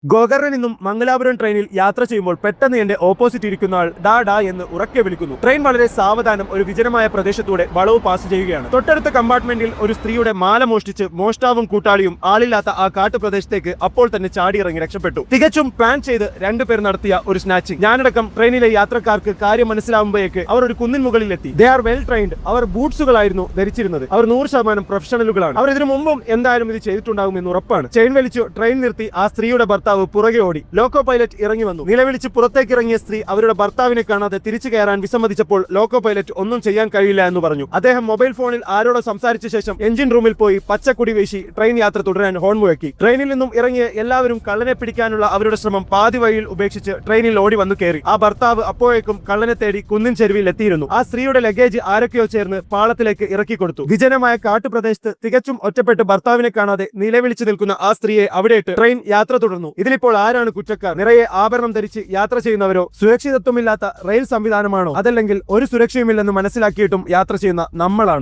ഗോകർണിൽ നിന്നും മംഗലാപുരം ട്രെയിനിൽ യാത്ര ചെയ്യുമ്പോൾ പെട്ടെന്ന് എന്റെ ഓപ്പോസിറ്റ് ഇരിക്കുന്ന ആൾ ഡാ ഡാ എന്ന് ഉറക്കെ വിളിക്കുന്നു. ട്രെയിൻ വളരെ സാവധാനം ഒരു വിജനമായ പ്രദേശത്തൂടെ വളവ് പാസ് ചെയ്യുകയാണ്. തൊട്ടടുത്ത കമ്പാർട്ട്മെന്റിൽ ഒരു സ്ത്രീയുടെ മാല മോഷ്ടിച്ച് മോഷ്ടാവും കൂട്ടാളിയും ആളില്ലാത്ത ആ കാട്ടുപ്രദേശത്തേക്ക് അപ്പോൾ തന്നെ ചാടിയിറങ്ങി രക്ഷപ്പെട്ടു. തികച്ചും പ്ലാൻ ചെയ്ത് രണ്ടുപേർ നടത്തിയ ഒരു സ്നാച്ചിങ്. ഞാനടക്കം ട്രെയിനിലെ യാത്രക്കാർക്ക് കാര്യം മനസ്സിലാവുമ്പോഴേക്ക് അവർ ഒരു കുന്നിൻ മുകളിലെത്തി. They are well trained. അവർ ബൂട്ട്സുകളായിരുന്നു ധരിച്ചിരുന്നത്. അവർ 100% പ്രൊഫഷണലുകളാണ്. അവർ ഇതിനു മുമ്പും എന്തായാലും ഇത് ചെയ്തിട്ടുണ്ടാകും എന്ന് ഉറപ്പാണ്. ചെയിൻ വലിച്ചു ട്രെയിൻ നിർത്തി ആ സ്ത്രീയുടെ ഭർത്താവ് പുറകെ ഓടി. ലോക്കോ പൈലറ്റ് ഇറങ്ങി വന്നു. നിലവിളിച്ച് പുറത്തേക്ക് ഇറങ്ങിയ സ്ത്രീ അവരുടെ ഭർത്താവിനെ കാണാതെ തിരിച്ചു കയറാൻ വിസമ്മതിച്ചപ്പോൾ ലോക്കോ പൈലറ്റ് ഒന്നും ചെയ്യാൻ കഴിയില്ല എന്ന് പറഞ്ഞു. അദ്ദേഹം മൊബൈൽ ഫോണിൽ ആരോടോ സംസാരിച്ച ശേഷം എഞ്ചിൻ റൂമിൽ പോയി പച്ചക്കുടി വീശി ട്രെയിൻ യാത്ര തുടരാൻ ഹോൺ മുഴക്കി. ട്രെയിനിൽ നിന്നും ഇറങ്ങിയ എല്ലാവരും കള്ളനെ പിടിക്കാനുള്ള അവരുടെ ശ്രമം പാതി വഴിയിൽ ഉപേക്ഷിച്ച് ട്രെയിനിൽ ഓടി വന്നു കയറി. ആ ഭർത്താവ് അപ്പോഴേക്കും കള്ളനെ തേടി കുന്നിൻ ചെരുവിൽ എത്തിയിരുന്നു. ആ സ്ത്രീയുടെ ലഗേജ് ആരൊക്കെയോ ചേർന്ന് പാളത്തിലേക്ക് ഇറക്കി കൊടുത്തു. വിജനമായ കാട്ടുപ്രദേശത്ത് തികച്ചും ഒറ്റപ്പെട്ട് ഭർത്താവിനെ കാണാതെ നിലവിളിച്ചു നിൽക്കുന്ന ആ സ്ത്രീയെ അവിടെയിട്ട് ട്രെയിൻ യാത്ര തുടർന്നു. ഇതിലിപ്പോൾ ആരാണ് കുറ്റക്കാർ? നിറയെ ആഭരണം ധരിച്ച് യാത്ര ചെയ്യുന്നവരോ, സുരക്ഷിതത്വമില്ലാത്ത റെയിൽ സംവിധാനമാണോ, അതല്ലെങ്കിൽ ഒരു സുരക്ഷയുമില്ലെന്ന് മനസ്സിലാക്കിയിട്ടും യാത്ര ചെയ്യുന്ന നമ്മളാണോ?